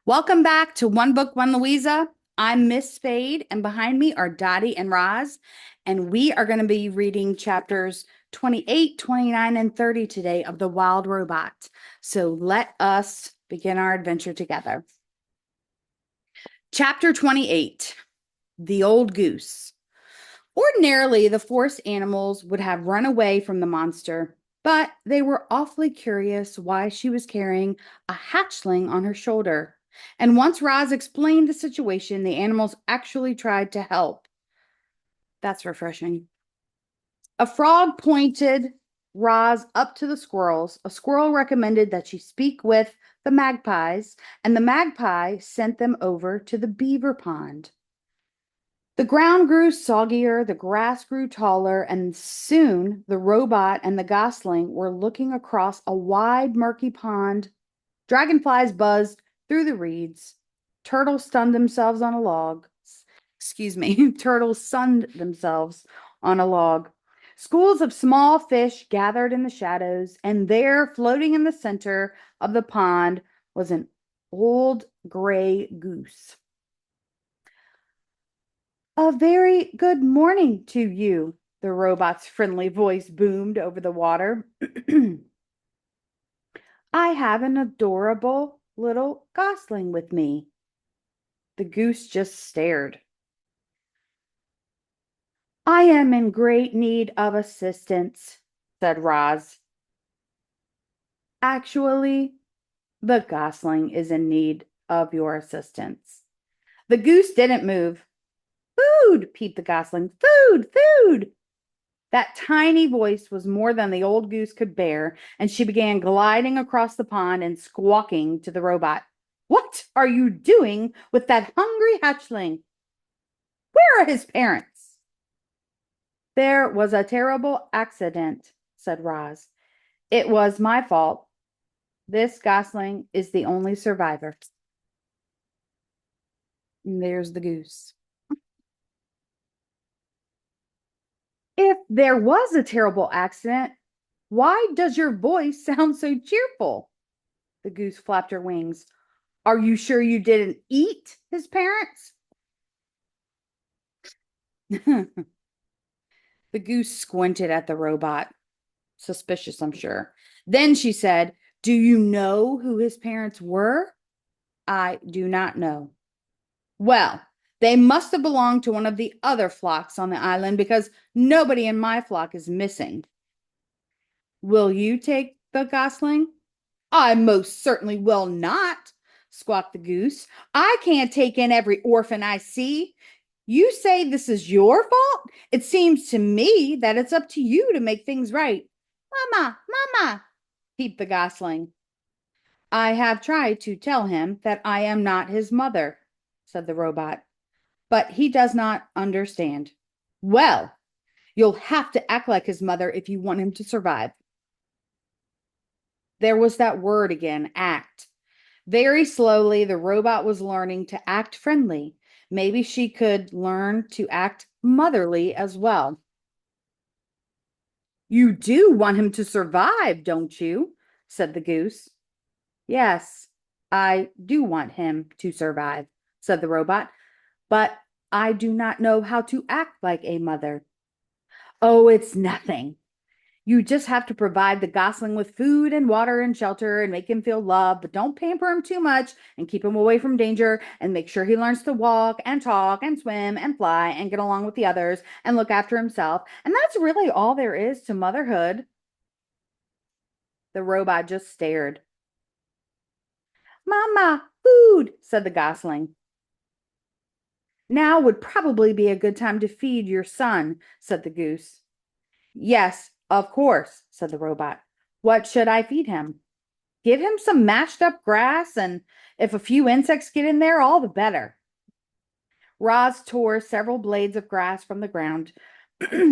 Welcome back to One Book, One Louisa. I'm Miss Spade, and behind me are Dottie and Roz, and we are going to be reading chapters 28, 29, and 30 today of The Wild Robot. So let us begin our adventure together. Chapter 28, The Old Goose. Ordinarily, the forest animals would have run away from the monster, but they were awfully curious why she was carrying a hatchling on her shoulder. And once Roz explained the situation, the animals actually tried to help. That's refreshing. A frog pointed Roz up to the squirrels. A squirrel recommended that she speak with the magpies, and the magpie sent them over to the beaver pond. The ground grew soggier, the grass grew taller, and soon the robot and the gosling were looking across a wide, murky pond. Dragonflies buzzed through the reeds. Turtles stunned themselves on a log. Excuse me, turtles sunned themselves on a log. Schools of small fish gathered in the shadows, and there, floating in the center of the pond, was an old gray goose. A very good morning to you, the robot's friendly voice boomed over the water. I have an adorable little gosling with me. The goose just stared. I am in great need of assistance, said Roz. Actually, the gosling is in need of your assistance. The goose didn't move. Food, peeped the gosling. Food, food. That tiny voice was more than the old goose could bear, and she began gliding across the pond and squawking to the robot. What are you doing with that hungry hatchling? Where are his parents? There was a terrible accident, said Roz. It was my fault. This gosling is the only survivor. And there's the goose. If there was a terrible accident, why does your voice sound so cheerful? The goose flapped her wings. Are you sure you didn't eat his parents? The goose squinted at the robot. Suspicious, I'm sure. Then she said, do you know who his parents were? I do not know. Well, they must have belonged to one of the other flocks on the island because nobody in my flock is missing. Will you take the gosling? I most certainly will not, squawked the goose. I can't take in every orphan I see. You say this is your fault? It seems to me that it's up to you to make things right. Mama, Mama, peeped the gosling. I have tried to tell him that I am not his mother, said the robot, but he does not understand. Well, you'll have to act like his mother if you want him to survive. There was that word again, act. Very slowly, the robot was learning to act friendly. Maybe she could learn to act motherly as well. You do want him to survive, don't you? Said the goose. Yes, I do want him to survive, said the robot, but I do not know how to act like a mother. Oh, it's nothing. You just have to provide the gosling with food and water and shelter and make him feel loved, but don't pamper him too much and keep him away from danger and make sure he learns to walk and talk and swim and fly and get along with the others and look after himself. And that's really all there is to motherhood. The robot just stared. Mama, food, said the gosling. Now would probably be a good time to feed your son, said the goose. Yes, of course, said the robot. What should I feed him? Give him some mashed up grass, and if a few insects get in there, all the better. Roz tore several blades of grass from the ground.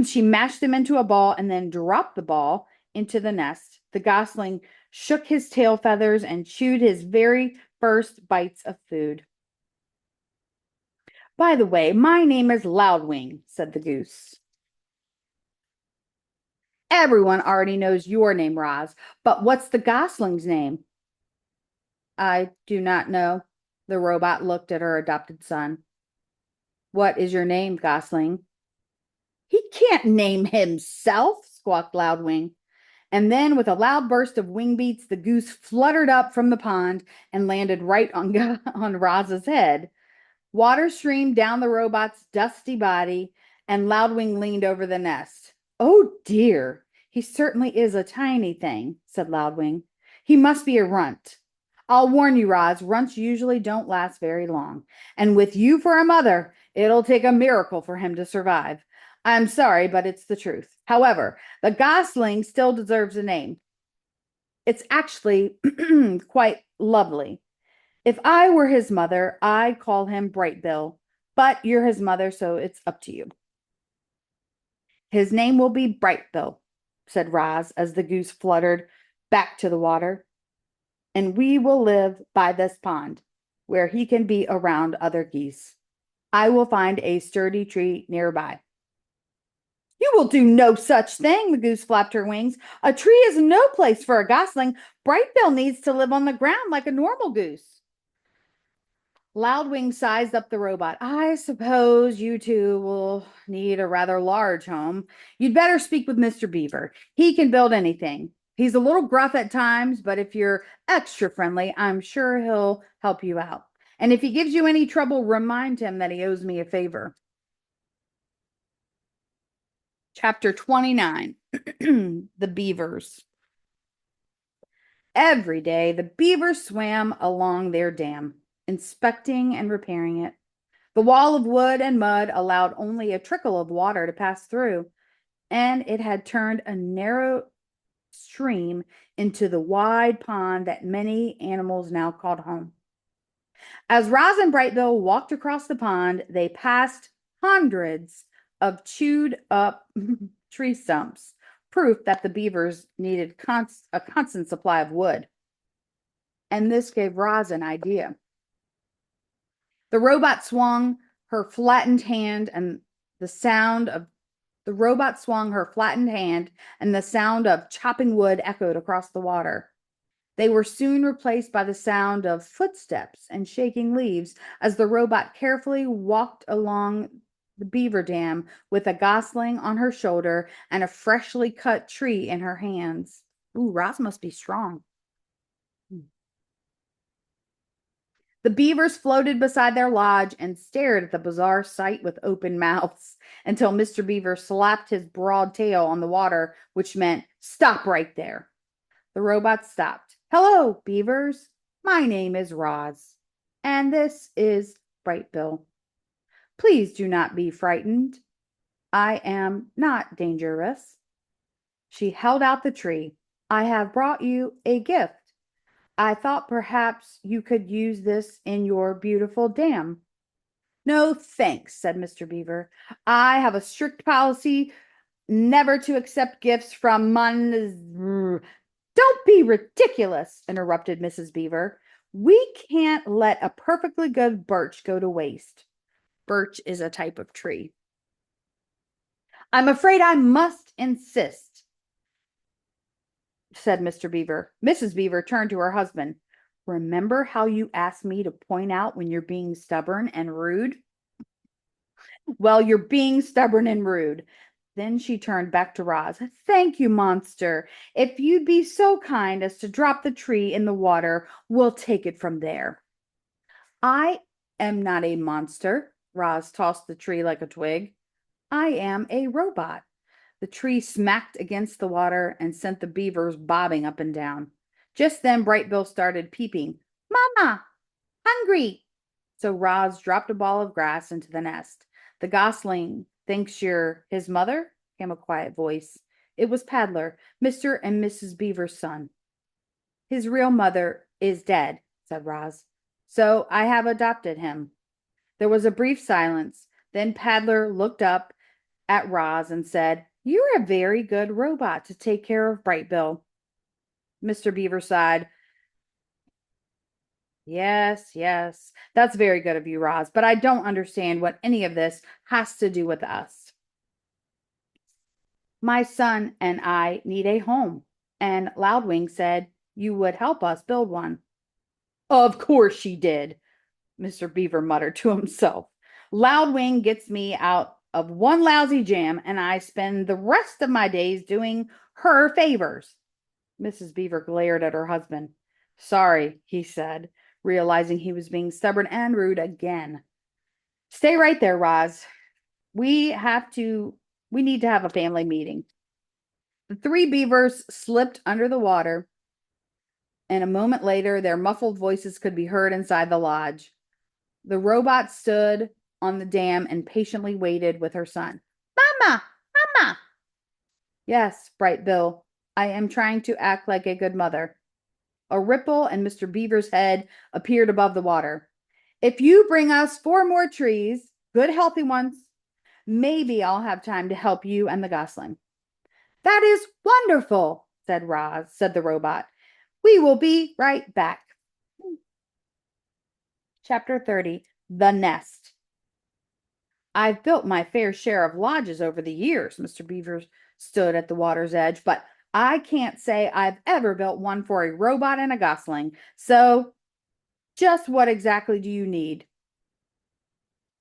She mashed them into a ball and then dropped the ball into the nest. The gosling shook his tail feathers and chewed his very first bites of food. By the way, my name is Loudwing, said the goose. Everyone already knows your name, Roz, but what's the gosling's name? I do not know. The robot looked at her adopted son. What is your name, Gosling? He can't name himself, squawked Loudwing. And then, with a loud burst of wing beats, the goose fluttered up from the pond and landed right on, on Roz's head. Water streamed down the robot's dusty body, and Loudwing leaned over the nest. Oh dear, he certainly is a tiny thing, said Loudwing. He must be a runt. I'll warn you, Roz, runts usually don't last very long. And with you for a mother, it'll take a miracle for him to survive. I'm sorry, but it's the truth. However, the gosling still deserves a name. It's actually quite lovely. If I were his mother, I'd call him Brightbill, but you're his mother, so it's up to you. His name will be Brightbill, said Roz as the goose fluttered back to the water. And we will live by this pond, where he can be around other geese. I will find a sturdy tree nearby. You will do no such thing, the goose flapped her wings. A tree is no place for a gosling. Brightbill needs to live on the ground like a normal goose. Loudwing sized up the robot. I suppose you two will need a rather large home. You'd better speak with Mr. Beaver. He can build anything. He's a little gruff at times, but if you're extra friendly, I'm sure he'll help you out. And if he gives you any trouble, remind him that he owes me a favor. Chapter 29. The Beavers. Every day, the beavers swam along their dam, inspecting and repairing it. The wall of wood and mud allowed only a trickle of water to pass through, and it had turned a narrow stream into the wide pond that many animals now called home. As Roz and Brightbill walked across the pond, they passed hundreds of chewed up tree stumps, proof that the beavers needed a constant supply of wood. And this gave Roz an idea. The robot swung her flattened hand, and the sound of chopping wood echoed across the water. They were soon replaced by the sound of footsteps and shaking leaves as the robot carefully walked along the beaver dam with a gosling on her shoulder and a freshly cut tree in her hands. Ooh, Roz must be strong. The beavers floated beside their lodge and stared at the bizarre sight with open mouths until Mr. Beaver slapped his broad tail on the water, which meant, "Stop right there." The robot stopped. "Hello, beavers. My name is Roz, and this is Brightbill. Please do not be frightened. I am not dangerous." She held out the tree. "I have brought you a gift. I thought perhaps you could use this in your beautiful dam." "No, thanks," said Mr. Beaver. "I have a strict policy never to accept gifts from Don't be ridiculous," interrupted Mrs. Beaver. "We can't let a perfectly good birch go to waste." Birch is a type of tree. "I'm afraid I must insist," said Mr. Beaver. Mrs. Beaver turned to her husband. "Remember how you asked me to point out when you're being stubborn and rude? Well, you're being stubborn and rude." Then she turned back to Roz. "Thank you, monster. If you'd be so kind as to drop the tree in the water, we'll take it from there." "I am not a monster." Roz tossed the tree like a twig. "I am a robot." The tree smacked against the water and sent the beavers bobbing up and down. Just then Brightbill started peeping. "Mama, hungry." So Roz dropped a ball of grass into the nest. "The gosling thinks you're his mother?" came a quiet voice. It was Paddler, Mr. and Mrs. Beaver's son. "His real mother is dead," said Roz. "So I have adopted him." There was a brief silence. Then Paddler looked up at Roz and said, "You're a very good robot to take care of Brightbill." Mr. Beaver sighed. Yes, yes, that's very good of you, Roz, but I don't understand what any of this has to do with us." "My son and I need a home, and Loudwing said you would help us build one." "Of course she did." Mr. Beaver muttered to himself. Loudwing gets me out of one lousy jam, and I spend the rest of my days doing her favors. Mrs. Beaver glared at her husband. Sorry, he said, realizing he was being stubborn and rude again. Stay right there, Roz. We need to have a family meeting. The three beavers slipped under the water, and a moment later, their muffled voices could be heard inside the lodge. The robot stood on the dam and patiently waited with her son. Mama! Mama! Yes, Bright Bill, I am trying to act like a good mother. A ripple and Mr. Beaver's head appeared above the water. If you bring us 4 more trees, good healthy ones, maybe I'll have time to help you and the gosling. That is wonderful, said the robot. We will be right back. Chapter 30, The Nest. I've built my fair share of lodges over the years, Mr. Beaver stood at the water's edge, but I can't say I've ever built one for a robot and a gosling. So, just what exactly do you need?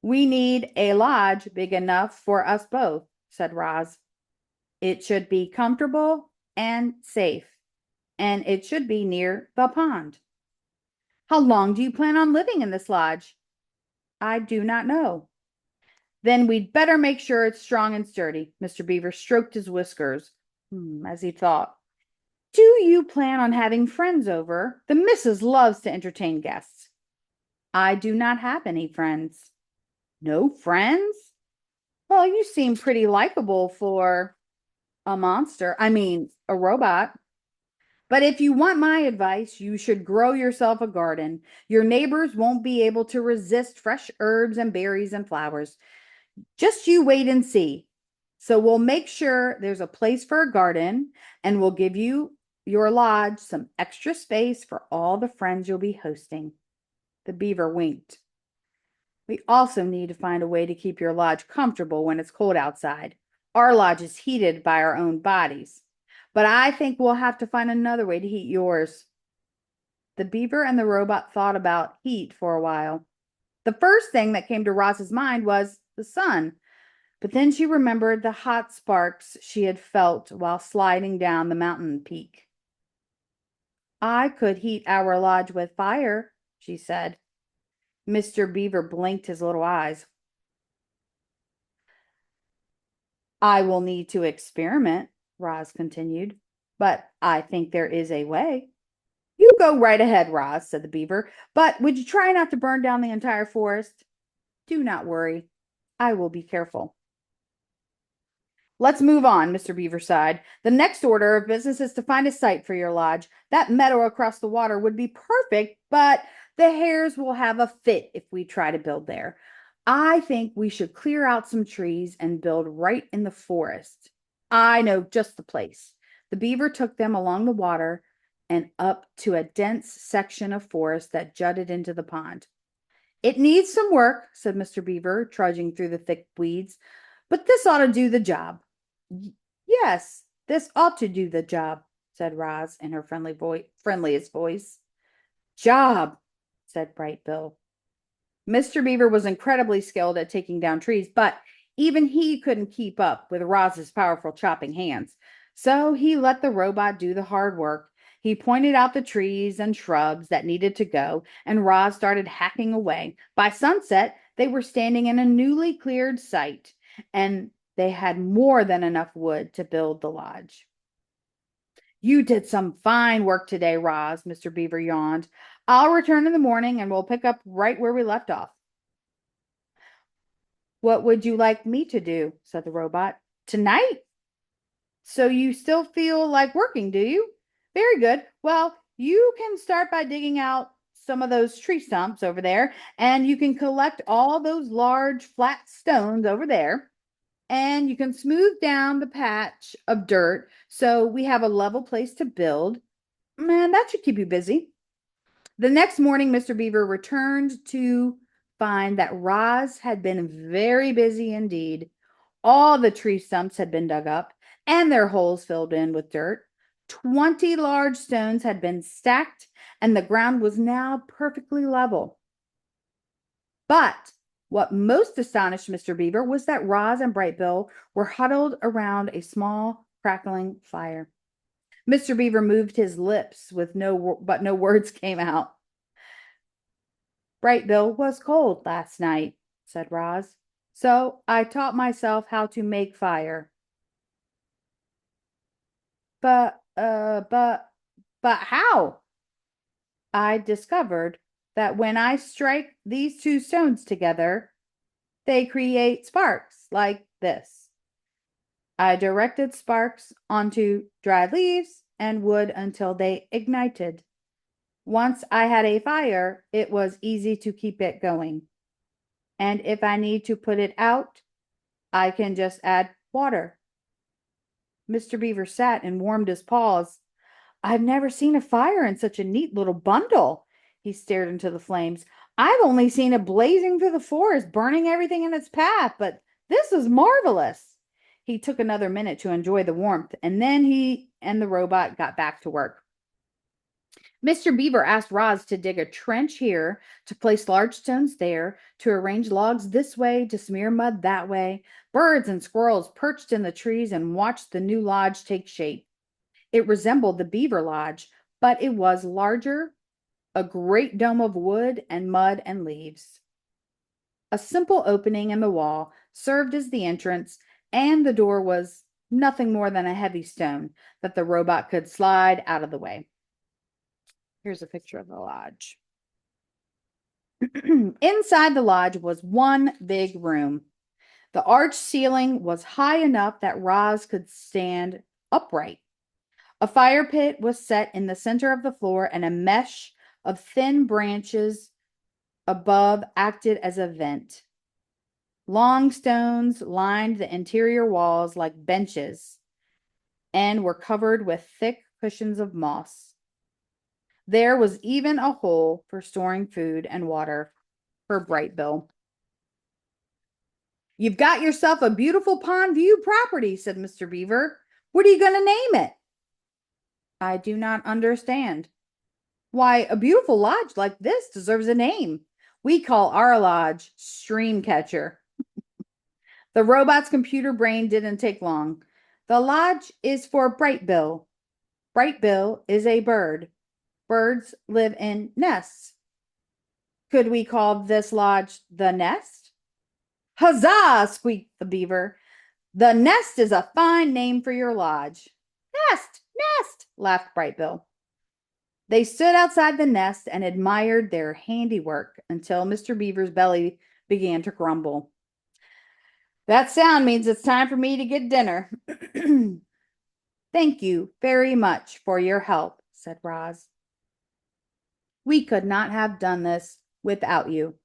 We need a lodge big enough for us both, said Roz. It should be comfortable and safe, and it should be near the pond. How long do you plan on living in this lodge? I do not know. Then we'd better make sure it's strong and sturdy. Mr. Beaver stroked his whiskers as he thought. Do you plan on having friends over? The missus loves to entertain guests. I do not have any friends. No friends? Well, you seem pretty likable for a monster. I mean, a robot. But if you want my advice, you should grow yourself a garden. Your neighbors won't be able to resist fresh herbs and berries and flowers. Just you wait and see. So we'll make sure there's a place for a garden, and we'll give you your lodge some extra space for all the friends you'll be hosting. The beaver winked. We also need to find a way to keep your lodge comfortable when it's cold outside. Our lodge is heated by our own bodies, but I think we'll have to find another way to heat yours. The beaver and the robot thought about heat for a while. The first thing that came to Roz's mind was the sun, but then she remembered the hot sparks she had felt while sliding down the mountain peak. I could heat our lodge with fire, she said. Mr. Beaver blinked his little eyes. I will need to experiment, Roz continued, but I think there is a way. You go right ahead, Roz, said the beaver, but would you try not to burn down the entire forest? Do not worry. I will be careful. Let's move on, Mr. Beaver sighed. The next order of business is to find a site for your lodge. That meadow across the water would be perfect, but the hares will have a fit if we try to build there. I think we should clear out some trees and build right in the forest. I know just the place. The beaver took them along the water and up to a dense section of forest that jutted into the pond. It needs some work, said Mr. Beaver, trudging through the thick weeds, but this ought to do the job. Yes, this ought to do the job, said Roz in her friendliest voice. Job, said Bright Bill. Mr. Beaver was incredibly skilled at taking down trees, but even he couldn't keep up with Roz's powerful chopping hands. So he let the robot do the hard work. He pointed out the trees and shrubs that needed to go, and Roz started hacking away. By sunset, they were standing in a newly cleared site, and they had more than enough wood to build the lodge. You did some fine work today, Roz, Mr. Beaver yawned. I'll return in the morning and we'll pick up right where we left off. What would you like me to do? Said the robot. Tonight? So you still feel like working, do you? Very good. Well, you can start by digging out some of those tree stumps over there, and you can collect all those large flat stones over there, and you can smooth down the patch of dirt so we have a level place to build. And that should keep you busy. The next morning, Mr. Beaver returned to find that Roz had been very busy indeed. All the tree stumps had been dug up and their holes filled in with dirt. 20 large stones had been stacked, and the ground was now perfectly level. But what most astonished Mr. Beaver was that Roz and Bright Bill were huddled around a small, crackling fire. Mr. Beaver moved his lips but no words came out. Bright Bill was cold last night, said Roz. So I taught myself how to make fire. But, uh, but, but how? I discovered that when I strike these two stones together, they create sparks like this. I directed sparks onto dried leaves and wood until they ignited. Once I had a fire, it was easy to keep it going. And if I need to put it out, I can just add water. Mr. Beaver sat and warmed his paws. I've never seen a fire in such a neat little bundle. He stared into the flames. I've only seen it blazing through the forest, burning everything in its path, but this is marvelous. He took another minute to enjoy the warmth, and then he and the robot got back to work. Mr. Beaver asked Roz to dig a trench here, to place large stones there, to arrange logs this way, to smear mud that way. Birds and squirrels perched in the trees and watched the new lodge take shape. It resembled the Beaver Lodge, but it was larger, a great dome of wood and mud and leaves. A simple opening in the wall served as the entrance, and the door was nothing more than a heavy stone that the robot could slide out of the way. Here's a picture of the lodge. Inside the lodge was one big room. The arched ceiling was high enough that Roz could stand upright. A fire pit was set in the center of the floor, and a mesh of thin branches above acted as a vent. Long stones lined the interior walls like benches and were covered with thick cushions of moss. There was even a hole for storing food and water for Bright Bill. You've got yourself a beautiful pond view property, said Mr. Beaver. What are you going to name it? I do not understand. Why, a beautiful lodge like this deserves a name. We call our lodge Streamcatcher. The robot's computer brain didn't take long. The lodge is for Bright Bill. Bright Bill is a bird. Birds live in nests. Could we call this lodge the Nest? Huzzah! Squeaked the beaver. The Nest is a fine name for your lodge. Nest! Nest! Laughed Bright Bill. They stood outside the nest and admired their handiwork until Mr. Beaver's belly began to grumble. That sound means it's time for me to get dinner. Thank you very much for your help, said Roz. We could not have done this without you.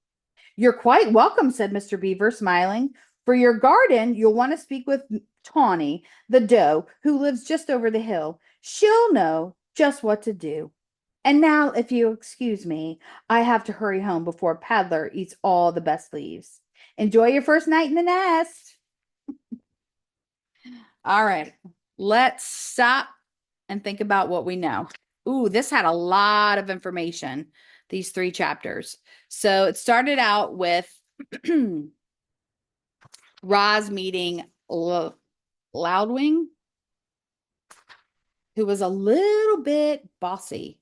You're quite welcome, said Mr. Beaver, smiling. For your garden, you'll want to speak with Tawny, the doe, who lives just over the hill. She'll know just what to do. And now, if you excuse me, I have to hurry home before Paddler eats all the best leaves. Enjoy your first night in the nest. All right, let's stop and think about what we know. Ooh, this had a lot of information, these 3 chapters. So it started out with Roz meeting Loudwing, who was a little bit bossy,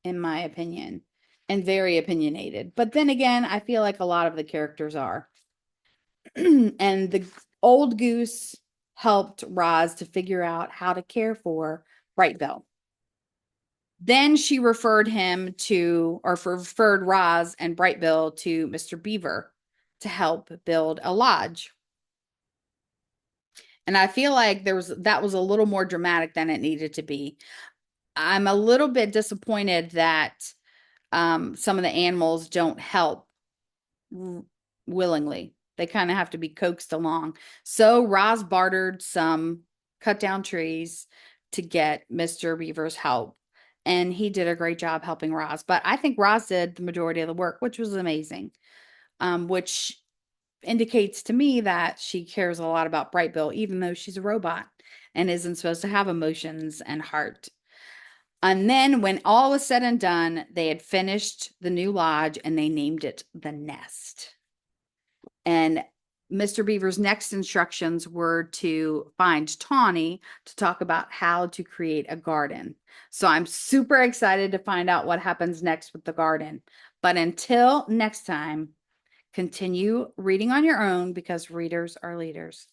in my opinion, and very opinionated. But then again, I feel like a lot of the characters are. And the old goose helped Roz to figure out how to care for Bright Bill. Then she referred Roz and Bright Bill to Mr. Beaver to help build a lodge. And I feel like that was a little more dramatic than it needed to be. I'm a little bit disappointed that some of the animals don't help willingly. They kind of have to be coaxed along. So Roz bartered some cut down trees to get Mr. Beaver's help. And he did a great job helping Roz. But I think Roz did the majority of the work, which was amazing. Which indicates to me that she cares a lot about Bright Bill, even though she's a robot and isn't supposed to have emotions and heart. And then when all was said and done, they had finished the new lodge and they named it the Nest. And Mr. Beaver's next instructions were to find Tawny to talk about how to create a garden. So I'm super excited to find out what happens next with the garden. But until next time, continue reading on your own because readers are leaders.